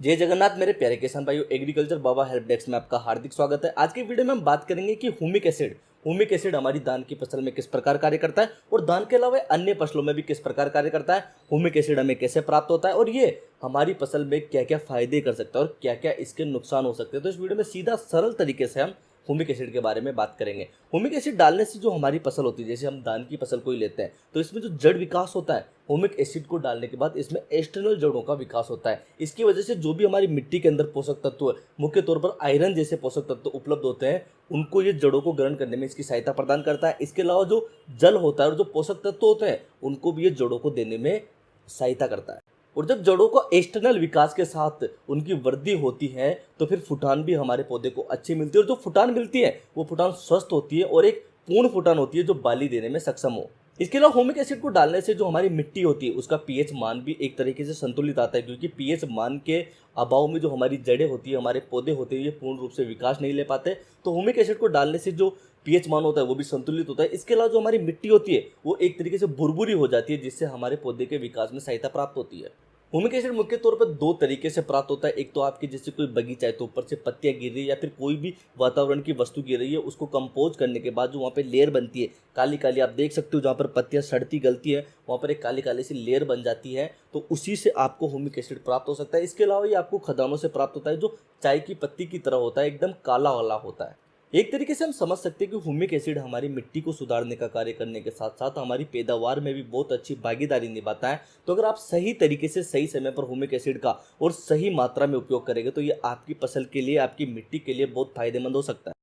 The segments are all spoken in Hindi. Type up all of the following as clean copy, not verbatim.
जय जगन्नाथ मेरे प्यारे किसान भाइयों, एग्रीकल्चर बाबा हेल्प डेस्क में आपका हार्दिक स्वागत है। आज की वीडियो में हम बात करेंगे कि ह्यूमिक एसिड हमारी धान की फसल में किस प्रकार कार्य करता है और धान के अलावा अन्य फसलों में भी किस प्रकार कार्य करता है। ह्यूमिक एसिड हमें कैसे प्राप्त होता है और ये हमारी फसल में क्या क्या फायदे कर सकता है और क्या क्या इसके नुकसान हो सकते हैं। तो इस वीडियो में सीधा सरल तरीके से हम ह्यूमिक एसिड के बारे में बात करेंगे। ह्यूमिक एसिड डालने से जो हमारी फसल होती है, जैसे हम धान की फसल को ही लेते हैं, तो इसमें जो जड़ विकास होता है, ह्यूमिक एसिड को डालने के बाद इसमें एक्सटर्नल जड़ों का विकास होता है। इसकी वजह से जो भी हमारी मिट्टी के अंदर पोषक तत्व, मुख्य तौर पर आयरन जैसे पोषक तत्व उपलब्ध होते हैं, उनको ये जड़ों को ग्रहण करने में इसकी सहायता प्रदान करता है। इसके अलावा जो जल होता है और जो पोषक तत्व होते हैं, उनको भी ये जड़ों को देने में सहायता करता है। और जब जड़ों को एक्सटर्नल विकास के साथ उनकी वृद्धि होती है, तो फिर फुटान भी हमारे पौधे को अच्छी मिलती है और जो फुटान मिलती है वो फुटान स्वस्थ होती है और एक पूर्ण फुटान होती है जो बाली देने में सक्षम हो। इसके अलावा ह्यूमिक एसिड को डालने से जो हमारी मिट्टी होती है उसका पीएच मान भी एक तरीके से संतुलित आता है, क्योंकि पीएच मान के अभाव में जो हमारी जड़ें होती है, हमारे पौधे होते हैं, ये पूर्ण रूप से विकास नहीं ले पाते। तो ह्यूमिक एसिड को डालने से जो पीएच मान होता है वो भी संतुलित होता है। इसके अलावा जो हमारी मिट्टी होती है वो एक तरीके से भुरभुरी हो जाती है, जिससे हमारे पौधे के विकास में सहायता प्राप्त होती है। ह्यूमिक एसिड मुख्य तौर पर दो तरीके से प्राप्त होता है। एक तो आपके जैसे कोई बगीचा है तो ऊपर से पत्तियां गिर रही है या फिर कोई भी वातावरण की वस्तु गिर रही है, उसको कंपोज करने के बाद जो वहाँ पे लेयर बनती है काली काली, आप देख सकते हो जहाँ पर पत्तियां सड़ती गलती है वहाँ पर एक काली काली सी लेयर बन जाती है, तो उसी से आपको ह्यूमिक एसिड प्राप्त हो सकता है। इसके अलावा ये आपको खदानों से प्राप्त होता है, जो चाय की पत्ती की तरह होता है, एकदम काला वाला होता है। एक तरीके से हम समझ सकते हैं कि ह्यूमिक एसिड हमारी मिट्टी को सुधारने का कार्य करने के साथ साथ हमारी पैदावार में भी बहुत अच्छी भागीदारी निभाता है। तो अगर आप सही तरीके से सही समय पर ह्यूमिक एसिड का और सही मात्रा में उपयोग करेंगे तो ये आपकी फसल के लिए, आपकी मिट्टी के लिए बहुत फायदेमंद हो सकता है।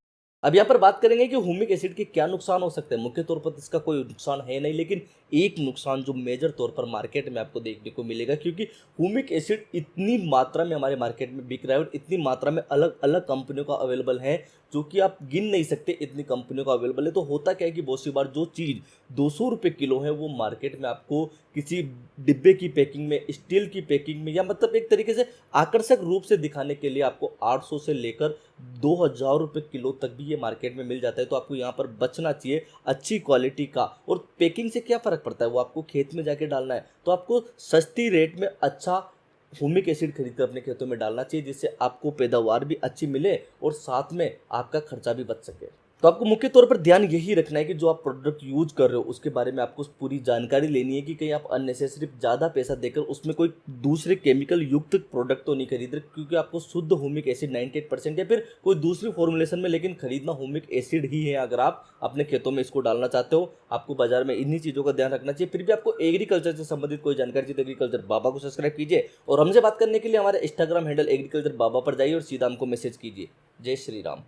अब यहाँ पर बात करेंगे कि ह्यूमिक एसिड के क्या नुकसान हो सकते हैं। मुख्य तौर पर इसका कोई नुकसान है नहीं, लेकिन एक नुकसान जो मेजर तौर पर मार्केट में आपको देखने को मिलेगा, क्योंकि ह्यूमिक एसिड इतनी मात्रा में हमारे मार्केट में बिक रहा है और इतनी मात्रा में अलग अलग कंपनियों का अवेलेबल है जो कि आप गिन नहीं सकते, इतनी कंपनियों का अवेलेबल है। तो होता क्या है कि बहुत सी बार जो चीज़ 200 रुपये किलो है वो मार्केट में आपको किसी डिब्बे की पैकिंग में, स्टील की पैकिंग में, या मतलब एक तरीके से आकर्षक रूप से दिखाने के लिए आपको 800 से लेकर 2000 रुपये किलो तक भी ये मार्केट में मिल जाता है। तो आपको यहाँ पर बचना चाहिए अच्छी क्वालिटी का। और पैकिंग से क्या फ़र्क पड़ता है, वो आपको खेत में जाके डालना है, तो आपको सस्ती रेट में अच्छा ह्यूमिक एसिड खरीद कर अपने खेतों में डालना चाहिए, जिससे आपको पैदावार भी अच्छी मिले और साथ में आपका खर्चा भी बच सके। तो आपको मुख्य तौर पर ध्यान यही रखना है कि जो आप प्रोडक्ट यूज कर रहे हो उसके बारे में आपको पूरी जानकारी लेनी है कि कहीं आप अननेसेसरी ज़्यादा पैसा देकर उसमें कोई दूसरे केमिकल युक्त प्रोडक्ट तो नहीं खरीद रहे, क्योंकि आपको शुद्ध ह्यूमिक एसिड 98% या फिर कोई दूसरी फॉर्मुलेशन में लेकिन खरीदना ह्यूमिक एसिड ही है। अगर आप अपने खेतों में इसको डालना चाहते हो, आपको बाजार में इन्हीं चीज़ों का ध्यान रखना चाहिए। फिर भी आपको एग्रीकल्चर से संबंधित कोई जानकारी चाहिए तो एग्रीकल्चर बाबा को सब्सक्राइब कीजिए और हमसे बात करने के लिए हमारे इंस्टाग्राम हैंडल एग्रीकल्चर बाबा पर जाइए और सीधा हमको मैसेज कीजिए। जय श्री राम।